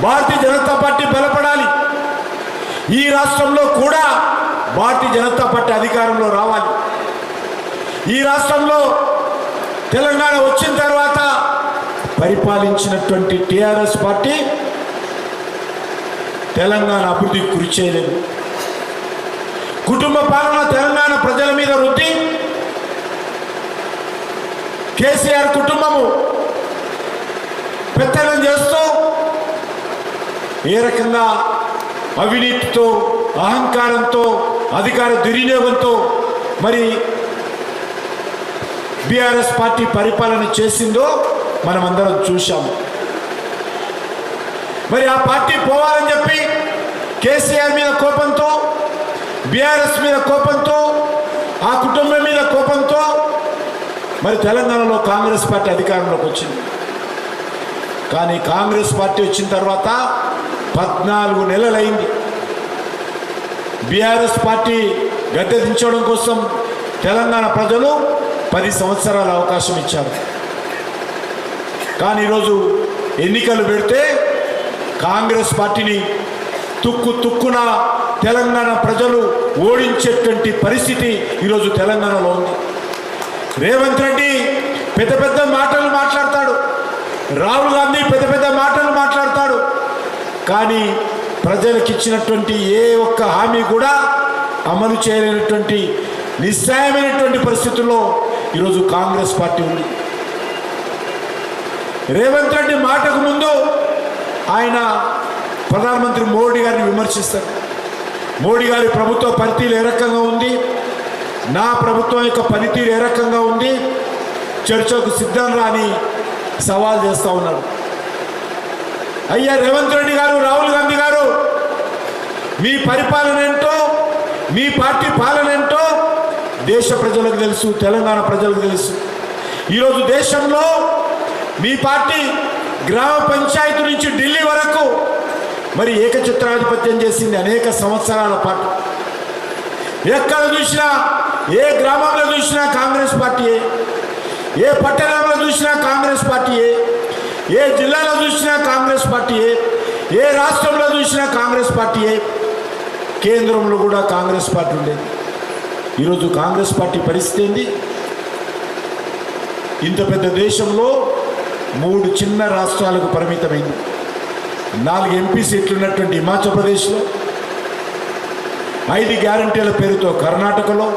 Bharatiya Janata party బలపడాలి. ఈ రాష్ట్రంలో కూడా భారతీయ జనతా పార్టీ అధికారంలో రావాలి. ఈ రాష్ట్రంలో తెలంగాణ వచ్చిన తర్వాత పరిపాలించినటువంటి టీఆర్ఎస్ పార్టీ తెలంగాణ అభివృద్ధికి కృషి చేయలేదు. కుటుంబ పాలన తెలంగాణ ప్రజల మీద రుద్ది కేసీఆర్ కుటుంబము పెత్తనం చేస్తూ ఏ రకంగా అవినీతితో, అహంకారంతో, అధికార దుర్వినియోగంతో మరి బీఆర్ఎస్ పార్టీ పరిపాలన చేసిందో మనమందరం చూశాము. మరి ఆ పార్టీ పోవాలని చెప్పి కేసీఆర్ మీద కోపంతో, బీఆర్ఎస్ మీద కోపంతో, ఆ కుటుంబం మీద కోపంతో మరి తెలంగాణలో కాంగ్రెస్ పార్టీ అధికారంలోకి వచ్చింది. కానీ కాంగ్రెస్ పార్టీ వచ్చిన తర్వాత 14 నెలలైంది. బీఆర్ఎస్ పార్టీ గద్దె దించడం కోసం తెలంగాణ ప్రజలు 10 సంవత్సరాల అవకాశం ఇచ్చారు. కానీ ఈరోజు ఎన్నికలు పెడితే కాంగ్రెస్ పార్టీని తుక్కున తెలంగాణ ప్రజలు ఓడించేటువంటి పరిస్థితి ఈరోజు తెలంగాణలో ఉంది. రేవంత్ రెడ్డి పెద్ద పెద్ద మాటలు మాట్లాడతాడు, రాహుల్ గాంధీ పెద్ద పెద్ద మాటలు మాట్లాడతాడు. కానీ ప్రజలకు ఇచ్చినటువంటి ఏ ఒక్క హామీ కూడా అమలు చేయలేనటువంటి నిస్సాయమైనటువంటి పరిస్థితుల్లో ఈరోజు కాంగ్రెస్ పార్టీ ఉంది. రేవంత్ రెడ్డి మాటకు ముందు ఆయన ప్రధానమంత్రి మోడీ గారిని విమర్శిస్తారు. మోడీ గారి ప్రభుత్వ పనితీరు ఏ రకంగా ఉంది, నా ప్రభుత్వం యొక్క పనితీరు ఏ రకంగా ఉంది, చర్చకు సిద్ధం రాని సవాల్ చేస్తూ ఉన్నారు. అయ్యా రేవంత్ రెడ్డి గారు, రాహుల్ గాంధీ గారు, మీ పరిపాలన ఏంటో, మీ పార్టీ పాలన ఏంటో దేశ ప్రజలకు తెలుసు, తెలంగాణ ప్రజలకు తెలుసు. ఈరోజు దేశంలో మీ పార్టీ గ్రామ పంచాయతీ నుంచి ఢిల్లీ వరకు మరి ఏకఛత్రాధిపత్యం చేసింది అనేక సంవత్సరాల పాటు. ఎక్కడ చూసినా, ఏ గ్రామంలో చూసినా కాంగ్రెస్ పార్టీయే, ఏ పట్టణంలో చూసినా కాంగ్రెస్ పార్టీయే, ఏ జిల్లాలో చూసినా కాంగ్రెస్ పార్టీయే, ఏ రాష్ట్రంలో చూసినా కాంగ్రెస్ పార్టీయే, కేంద్రంలో కూడా కాంగ్రెస్ పార్టీ ఉండేది. ఈరోజు కాంగ్రెస్ పార్టీ పరిస్థితి ఏంది? ఇంత పెద్ద దేశంలో 3 చిన్న రాష్ట్రాలకు పరిమితమైంది. 4 ఎంపీ సీట్లు ఉన్నటువంటి హిమాచల్ ప్రదేశ్లో, 5 గ్యారంటీల పేరుతో కర్ణాటకలో,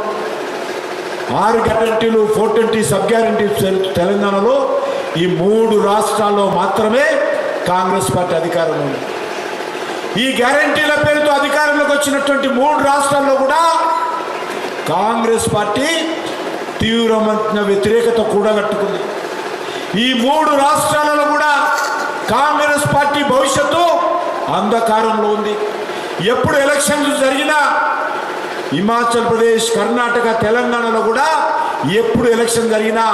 6 గ్యారంటీలు 420 సబ్ గ్యారంటీ పేరుతో తెలంగాణలో, ఈ 3 రాష్ట్రాల్లో మాత్రమే కాంగ్రెస్ పార్టీ అధికారంలో ఉంది. ఈ గ్యారంటీల పేరుతో అధికారంలోకి వచ్చినటువంటి 3 రాష్ట్రాల్లో కూడా కాంగ్రెస్ పార్టీ తీవ్రమైన వ్యతిరేకత కూడగట్టుకుంది. ఈ 3 రాష్ట్రాలలో కూడా కాంగ్రెస్ పార్టీ భవిష్యత్తు అంధకారంలో ఉంది. ఎప్పుడు ఎలక్షన్స్ జరిగినా హిమాచల్ ప్రదేశ్, కర్ణాటక, తెలంగాణలో కూడా ఎప్పుడు ఎలక్షన్ జరిగినా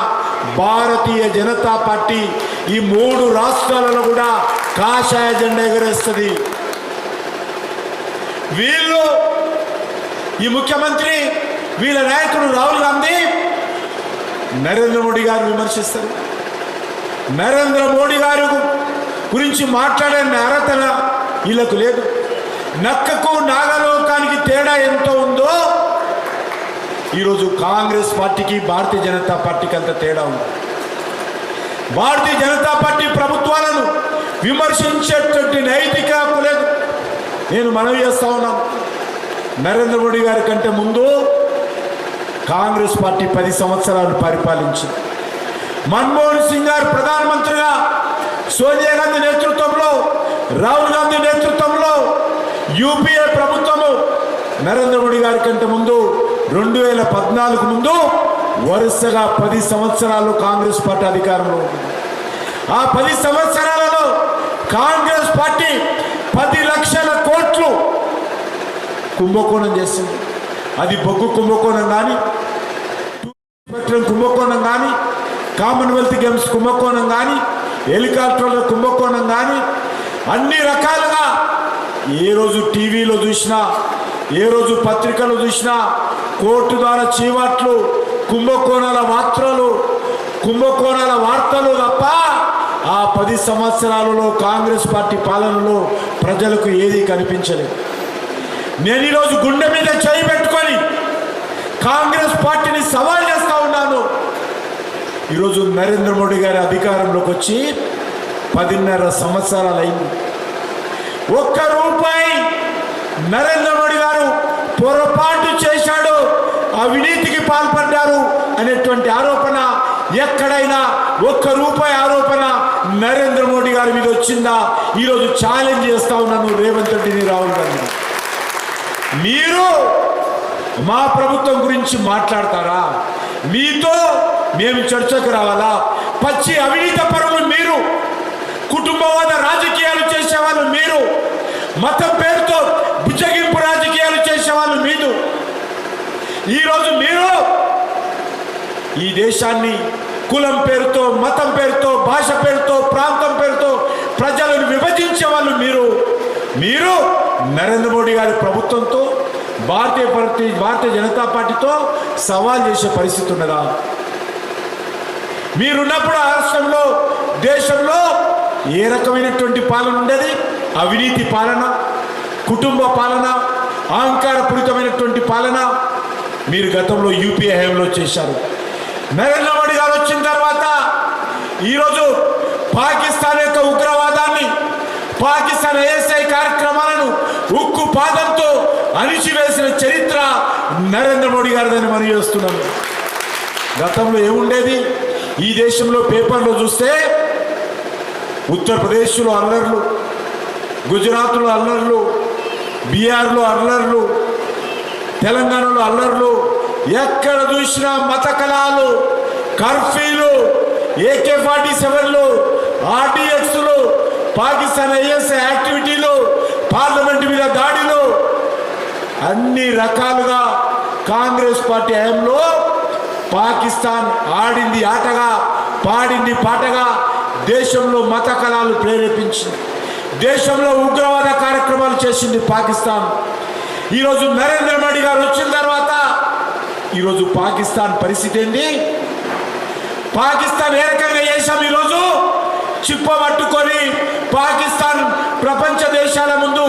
భారతీయ జనతా పార్టీ ఈ 3 రాష్ట్రాలలో కూడా కాషాయ జెండా ఎగరేస్తుంది. వీళ్ళు, ఈ ముఖ్యమంత్రి, వీళ్ళ నాయకుడు రాహుల్ గాంధీ నరేంద్ర మోడీ గారు విమర్శిస్తారు. నరేంద్ర మోడీ గారు గురించి మాట్లాడే అర్హత వీళ్ళకు లేదు. నక్కకు నాగలోకానికి తేడా ఎంత ఉందో ఈరోజు కాంగ్రెస్ పార్టీకి, భారతీయ జనతా పార్టీకి అంత తేడా ఉంది. భారతీయ జనతా పార్టీ ప్రభుత్వాలను విమర్శించేటువంటి నైతిక హక్కు లేదు. నేను మనవి చేస్తా ఉన్నాను, నరేంద్ర మోడీ గారి కంటే ముందు కాంగ్రెస్ పార్టీ 10 సంవత్సరాలు పరిపాలించింది. మన్మోహన్ సింగ్ గారు ప్రధానమంత్రిగా, సోనియా గాంధీ నేతృత్వంలో, రాహుల్ గాంధీ నేతృత్వంలో యూపీఏ ప్రభుత్వము నరేంద్ర మోడీ గారి కంటే ముందు 2014 ముందు వరుసగా 10 సంవత్సరాలు కాంగ్రెస్ పార్టీ అధికారంలో ఉంది. ఆ 10 సంవత్సరాలలో కాంగ్రెస్ పార్టీ 10 లక్షల కోట్లు కుంభకోణం చేసింది. అది బొగ్గు కుంభకోణం కానీ, కుంభకోణం కానీ, కామన్వెల్త్ గేమ్స్ కుంభకోణం కానీ, హెలికాప్టర్ల కుంభకోణం కానీ, అన్ని రకాలుగా ఏ రోజు టీవీలో చూసినా, ఏ రోజు పత్రికలు చూసినా కోర్టు ద్వారా చీవాట్లు, కుంభకోణాల వార్తలు తప్ప ఆ 10 సంవత్సరాలలో కాంగ్రెస్ పార్టీ పాలనలో ప్రజలకు ఏదీ కనిపించలేదు. నేను ఈరోజు గుండె మీద చేయి పెట్టుకొని కాంగ్రెస్ పార్టీని సవాల్ చేస్తా ఉన్నాను. ఈరోజు నరేంద్ర మోడీ గారి అధికారంలోకి వచ్చి 10.5 సంవత్సరాలు అయింది. ఒక్క రూపాయి నరేంద్ర మోడీ గారు పొరపాటు చేశాడు, అవినీతికి పాల్పడ్డారు అనేటువంటి ఆరోపణ ఎక్కడైనా ఒక్క రూపాయి ఆరోపణ నరేంద్ర మోడీ గారి మీద వచ్చిందా? ఈరోజు ఛాలెంజ్ చేస్తా ఉన్నాను రేవంత్ రెడ్డిని, రాహుల్ గాంధీ. మీరు మా ప్రభుత్వం గురించి మాట్లాడతారా? మీతో మేము చర్చకు రావాలా? పచ్చి అవినీతి పరులు మీరు, కుటుంబవాద రాజకీయాలు చేసేవాళ్ళు మీరు, మతం పేరుతో బుజ్జగింపు రాజకీయాలు చేసేవాళ్ళు మీరు. ఈరోజు మీరు ఈ దేశాన్ని కులం పేరుతో, మతం పేరుతో, భాష పేరుతో, ప్రాంతం పేరుతో ప్రజలను విభజించే వాళ్ళు మీరు నరేంద్ర మోడీ గారి ప్రభుత్వంతో, భారతీయ జనతా పార్టీతో సవాల్ చేసే పరిస్థితి ఉన్నదా? మీరున్నప్పుడు రాష్ట్రంలో, దేశంలో ఏ రకమైనటువంటి పాలన ఉండేది? అవినీతి పాలన, కుటుంబ పాలన, అహంకారపూరితమైనటువంటి పాలన మీరు గతంలో యూపీఏ హయాంలో చేశారు. నరేంద్ర మోడీ గారు వచ్చిన తర్వాత ఈరోజు పాకిస్తాన్ యొక్క ఉగ్రవాదాన్ని, పాకిస్తాన్ ఐఎస్ఐ కార్యక్రమాలను ఉక్కు పాదంతో అణిచివేసిన చరిత్ర నరేంద్ర మోడీ గారిదని మనం చేస్తున్నాము. గతంలో ఏముండేది? ఈ దేశంలో పేపర్లో చూస్తే ఉత్తరప్రదేశ్లో అల్లర్లు, గుజరాత్లో అల్లర్లు, బీహార్లో అల్లర్లు, తెలంగాణలో అల్లర్లు, ఎక్కడ చూసినా మత కళాలు, కర్ఫ్యూలు, AK-47లు, RDXలు, పాకిస్తాన్ ఐఎస్ఐ యాక్టివిటీలు, పార్లమెంట్ మీద దాడిలు, అన్ని రకాలుగా కాంగ్రెస్ పార్టీ హయాంలో పాకిస్తాన్ ఆడింది ఆటగా, పాడింది పాటగా దేశంలో మత కళాలు ప్రేరేపించింది, దేశంలో ఉగ్రవాద కార్యక్రమాలు చేసింది పాకిస్తాన్. ఈరోజు నరేంద్ర మోడీ గారు వచ్చిన తర్వాత ఈరోజు పాకిస్తాన్ పరిస్థితి ఏంటి? పాకిస్తాన్ ఏ రకంగా చేశాం? ఈరోజు చిప్పబట్టుకొని పాకిస్తాన్ ప్రపంచ దేశాల ముందు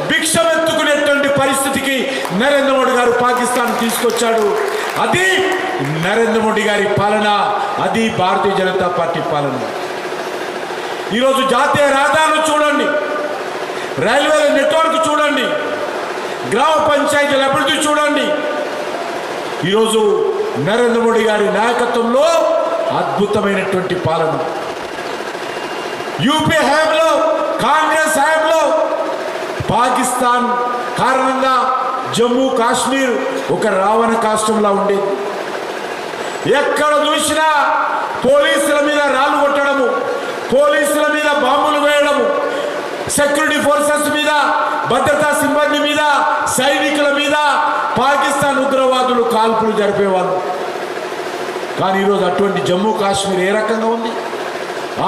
భిక్షమెత్తుకునేటువంటి పరిస్థితికి నరేంద్ర మోడీ గారు పాకిస్తాన్ తీసుకొచ్చాడు. అది నరేంద్ర మోడీ గారి పాలన, అది భారతీయ జనతా పార్టీ పాలన. ఈరోజు జాతీయ రహదారులు చూడండి, రైల్వేల నెట్వర్క్ చూడండి, గ్రామ పంచాయతీల అభివృద్ధి చూడండి. ఈరోజు నరేంద్ర మోడీ గారి నాయకత్వంలో అద్భుతమైనటువంటి పాలన. యూపీ హయాంలో, కాంగ్రెస్ హయాంలో పాకిస్తాన్ కారణంగా జమ్మూ కాశ్మీర్ ఒక రావణ కాష్టంలా ఉండేది. ఎక్కడ చూసినా పోలీసుల మీద రాళ్ళు కొట్టడము, పోలీసుల మీద బాంబులు వేయడము, సెక్యూరిటీ ఫోర్సెస్ మీద, భద్రతా సిబ్బంది మీద, సైనికుల మీద పాకిస్తాన్ ఉగ్రవాదులు కాల్పులు జరిపేవాళ్ళు. కానీ ఈరోజు అటువంటి జమ్మూ కాశ్మీర్ ఏ రకంగా ఉంది?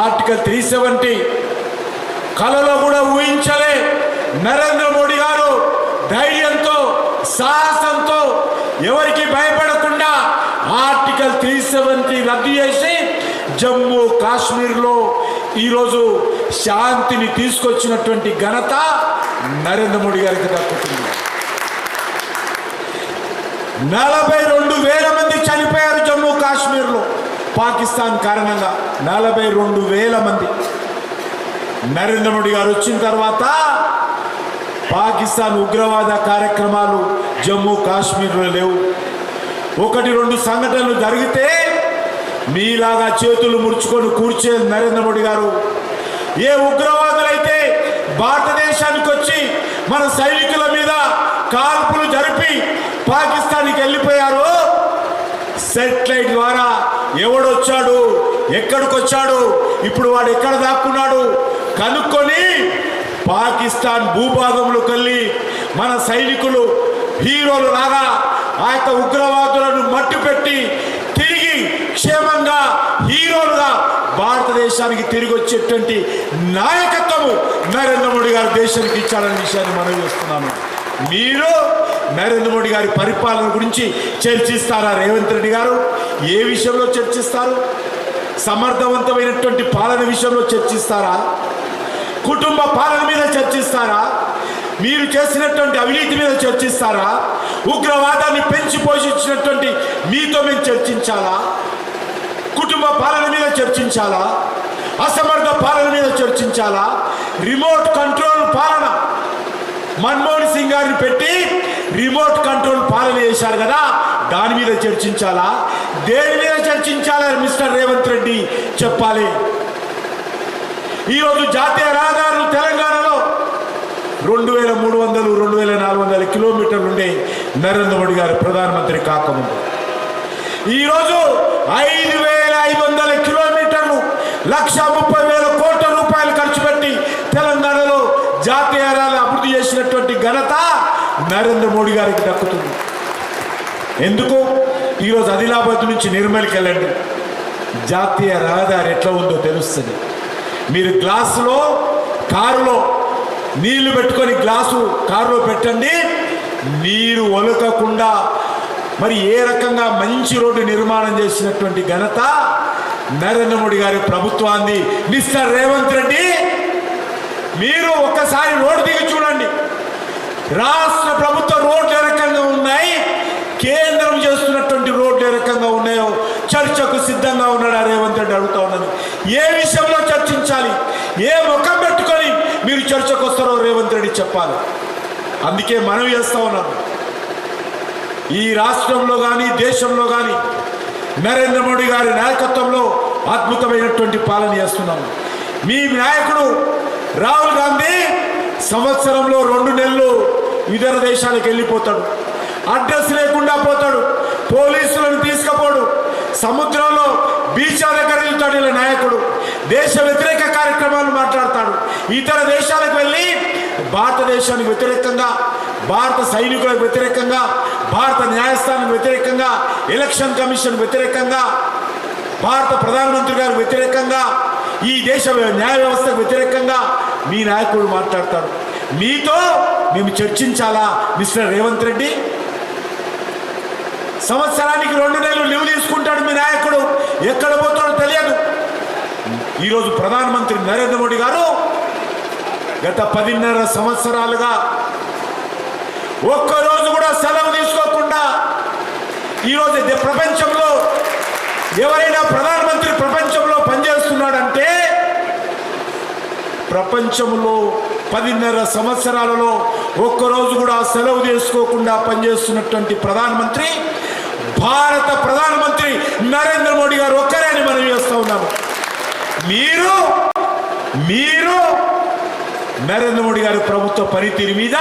ఆర్టికల్ 370 కలలో కూడా ఊహించలే నరేంద్ర మోడీ గారు ధైర్యంతో, సాహసంతో, ఎవరికి భయపడకుండా ఆర్టికల్ 370 రద్దు చేసి జమ్మూ కాశ్మీర్లో ఈరోజు శాంతిని తీసుకొచ్చినటువంటి ఘనత నరేంద్ర మోడీ గారికి దక్కుతుంది. 42,000 మంది చనిపోయారు జమ్మూ కాశ్మీర్లో పాకిస్తాన్ కారణంగా. 42,000 మంది. నరేంద్ర మోడీ గారు వచ్చిన తర్వాత పాకిస్తాన్ ఉగ్రవాద కార్యక్రమాలు జమ్మూ కాశ్మీర్లో లేవు. 1-2 సంఘటనలు జరిగితే మీలాగా చేతులు ముడుచుకొని కూర్చే నరేంద్ర మోడీ గారు, ఏ ఉగ్రవాదులైతే భారతదేశానికి వచ్చి మన సైనికుల మీద కాల్పులు జరిపి పాకిస్తాన్కి వెళ్ళిపోయారో, సెటిలైట్ ద్వారా ఎవడొచ్చాడు, ఎక్కడికొచ్చాడు, ఇప్పుడు వాడు ఎక్కడ దాక్కున్నాడు కనుక్కొని పాకిస్తాన్ భూభాగంలోకి వెళ్ళి మన సైనికులు హీరోలు లాగా ఆ యొక్క ఉగ్రవాదులను మట్టుపెట్టి తిరిగి క్షేమంగా హీరోలుగా భారతదేశానికి తిరిగి వచ్చేటువంటి నాయకత్వము నరేంద్ర మోడీ గారు దేశానికి ఇచ్చారనే విషయాన్ని మనం చేస్తున్నాను. మీరు నరేంద్ర మోడీ గారి పరిపాలన గురించి చర్చిస్తారా? రేవంత్ రెడ్డి గారు ఏ విషయంలో చర్చిస్తారు? సమర్థవంతమైనటువంటి పాలన విషయంలో చర్చిస్తారా? కుటుంబ పాలన మీద చర్చిస్తారా? మీరు చేసినటువంటి అవినీతి మీద చర్చిస్తారా? ఉగ్రవాదాన్ని పెంచి పోషించినటువంటి మీతో మేము చర్చించాలా? కుటుంబ పాలన మీద చర్చించాలా? అసమర్థ పాలన మీద చర్చించాలా? రిమోట్ కంట్రోల్ పాలన, మన్మోహన్ సింగ్ గారిని పెట్టి రిమోట్ కంట్రోల్ పాలన చేశారు కదా, దాని మీద చర్చించాలా? దేని మీద చర్చించాలా? మిస్టర్ రేవంత్ రెడ్డి చెప్పాలి. ఈరోజు జాతీయ రహదారులు తెలంగాణలో 2300, 2400 కిలోమీటర్లు ఉండే నరేంద్ర మోడీ గారు ప్రధానమంత్రి కాకముందు. ఈరోజు 5500 కిలోమీటర్లు, 1,30,000 కోట్ల రూపాయలు ఖర్చు పెట్టి తెలంగాణలో జాతీయ రహదారులు అభివృద్ధి చేసినటువంటి ఘనత నరేంద్ర మోడీ గారికి దక్కుతుంది. ఎందుకు? ఈరోజు ఆదిలాబాద్ నుంచి నిర్మల్కి వెళ్ళండి, జాతీయ రహదారి ఎట్లా ఉందో తెలుస్తుంది. మీరు గ్లాసులో, కారులో నీళ్లు పెట్టుకొని గ్లాసు కారులో పెట్టండి, నీరు ఒలకకుండా మరి ఏ రకంగా మంచి రోడ్డు నిర్మాణం చేసినటువంటి ఘనత నరేంద్ర మోడీ గారి ప్రభుత్వాన్ని. మిస్టర్ రేవంత్ రెడ్డి, మీరు ఒక్కసారి రోడ్డు దిగి చూడండి. రాష్ట్ర ప్రభుత్వ రోడ్లు ఏ రకంగా ఉన్నాయి, కేంద్రం చేస్తున్నటువంటి రోడ్లు ఏ రకంగా ఉన్నాయో చర్చకు సిద్ధంగా ఉన్నాడా రేవంత్ రెడ్డి అడుగుతా ఉన్నాను. ఏ విషయంలో చర్చించాలి, ఏ ముఖం పెట్టుకొని మీరు చర్చకు వస్తారో రేవంత్ రెడ్డి చెప్పాలి. అందుకే మనవి చేస్తా ఉన్నాను, ఈ రాష్ట్రంలో కానీ దేశంలో కానీ నరేంద్ర మోడీ గారి నాయకత్వంలో అద్భుతమైనటువంటి పాలన చేస్తున్నాము. మీ నాయకుడు రాహుల్ గాంధీ సంవత్సరంలో 2 నెలలు ఇతర దేశాలకు వెళ్ళిపోతాడు, అడ్రస్ లేకుండా పోతాడు, పోలీసులను తీసుకుపోడు, సముద్రంలో బీచ్ల దగ్గర వెళ్తాడు. ఇలా నాయకుడు దేశ వ్యతిరేక కార్యక్రమాలు మాట్లాడతాడు. ఇతర దేశాలకు వెళ్ళి భారతదేశానికి వ్యతిరేకంగా, భారత సైనికులకు వ్యతిరేకంగా, భారత న్యాయస్థానానికి వ్యతిరేకంగా, ఎలక్షన్ కమిషన్ వ్యతిరేకంగా, భారత ప్రధానమంత్రి గారికి వ్యతిరేకంగా, ఈ దేశ న్యాయ వ్యవస్థకు వ్యతిరేకంగా మీ నాయకుడు మాట్లాడతాడు. మీతో మేము చర్చించాలా మిస్టర్ రేవంత్ రెడ్డి? సంవత్సరానికి 2 నెలలు లీవ్ తీసుకుంటాడు మీ నాయకుడు, ఎక్కడ పోతాడో తెలియదు. ఈరోజు ప్రధానమంత్రి నరేంద్ర మోడీ గారు గత 10.5 సంవత్సరాలుగా ఒక్కరోజు కూడా సెలవు తీసుకోకుండా ఈరోజు ప్రపంచంలో ఎవరైనా ప్రధానమంత్రి ప్రపంచంలో పనిచేస్తున్నాడంటే, ప్రపంచంలో 10.5 సంవత్సరాలలో ఒక్కరోజు కూడా సెలవు తీసుకోకుండా పనిచేస్తున్నటువంటి ప్రధానమంత్రి భారత ప్రధానమంత్రి నరేంద్ర మోడీ గారు ఒక్కరే అని మనం చేస్తూ ఉన్నాము. మీరు నరేంద్ర మోడీ గారి ప్రభుత్వ పనితీరు మీద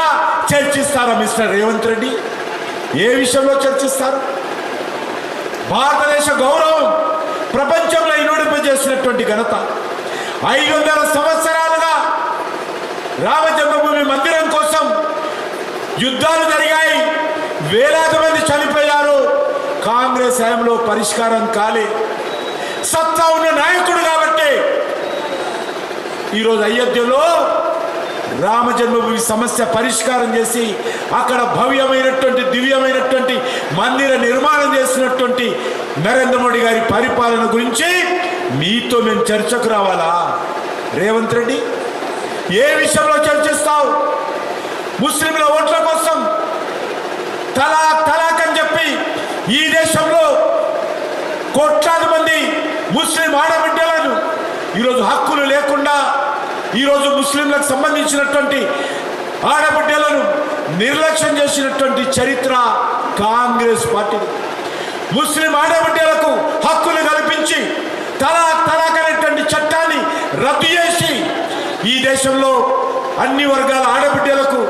చర్చిస్తారా మిస్టర్ రేవంత్ రెడ్డి? ఏ విషయంలో చర్చిస్తారు? భారతదేశ గౌరవం ప్రపంచంలో ఇనుడింపజేసినటువంటి ఘనత, 500 సంవత్సరాలుగా రామ జన్మభూమి మందిరం కోసం యుద్ధాలు జరిగాయి, వేలాది మంది చనిపోయారు. కాంగ్రెస్ హయాంలో పరిష్కారం కాలే. సత్తా ఉన్న నాయకుడు కాబట్టి ఈరోజు అయోధ్యలో రామ జన్మభూమి సమస్య పరిష్కారం చేసి అక్కడ భవ్యమైనటువంటి దివ్యమైనటువంటి మందిర నిర్మాణం చేసినటువంటి నరేంద్ర మోడీ గారి పరిపాలన గురించి మీతో మేము చర్చకు రావాలా రేవంత్ రెడ్డి? ఏ విషయంలో చర్చిస్తావు? ముస్లింల ఓట్ల కోసం తలాక్ అని చెప్పి ఈ దేశంలో కోట్లాది మంది ముస్లిం ఆడబిడ్డలను ఈరోజు హక్కులు లేకుండా, ఈరోజు ముస్లింలకు సంబంధించినటువంటి ఆడబిడ్డలను నిర్లక్ష్యం చేసినటువంటి చరిత్ర కాంగ్రెస్ పార్టీ. ముస్లిం ఆడబిడ్డలకు హక్కులు కల్పించి తలాక్ అనేటువంటి చట్టాన్ని రద్దు చేసి ఈ దేశంలో అన్ని వర్గాల ఆడబిడ్డలకు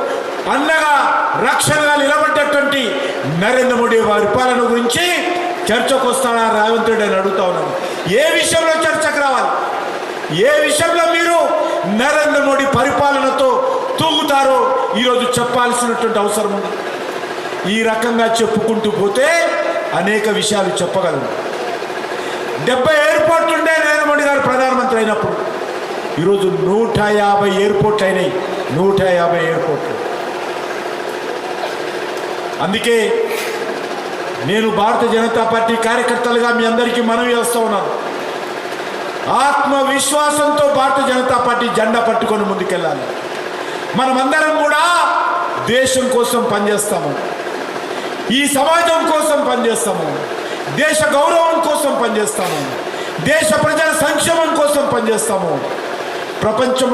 అన్నగా రక్షణగా నిలబడ్డటువంటి నరేంద్ర మోడీ వారి పాలన గురించి చర్చకు వస్తాడా రేవంత్ రెడ్డి అని అడుగుతా ఉన్నాను. ఏ విషయంలో చర్చకు రావాలి? ఏ విషయంలో మీరు నరేంద్ర మోడీ పరిపాలనతో తూగుతారో ఈరోజు చెప్పాల్సినటువంటి అవసరం ఉంది. ఈ రకంగా చెప్పుకుంటూ పోతే అనేక విషయాలు చెప్పగలను. 70 ఎయిర్పోర్ట్లు ఉండే నరేంద్ర మోడీ గారు ప్రధానమంత్రి అయినప్పుడు, ఈరోజు 150 ఎయిర్పోర్ట్లు అయినాయి. 150 ఎయిర్పోర్ట్లు. అందుకే నేను భారతీయ జనతా పార్టీ కార్యకర్తలుగా మీ అందరికీ మనవి చేస్తూ ఉన్నాను. ఆత్మవిశ్వాసంతో భారతీయ జనతా పార్టీ జెండా పట్టుకొని ముందుకెళ్ళాలి. మనమందరం కూడా దేశం కోసం పనిచేస్తాము, ఈ సమాజం కోసం పనిచేస్తాము, దేశ గౌరవం కోసం పనిచేస్తాము, దేశ ప్రజల సంక్షేమం కోసం పనిచేస్తాము. ప్రపంచం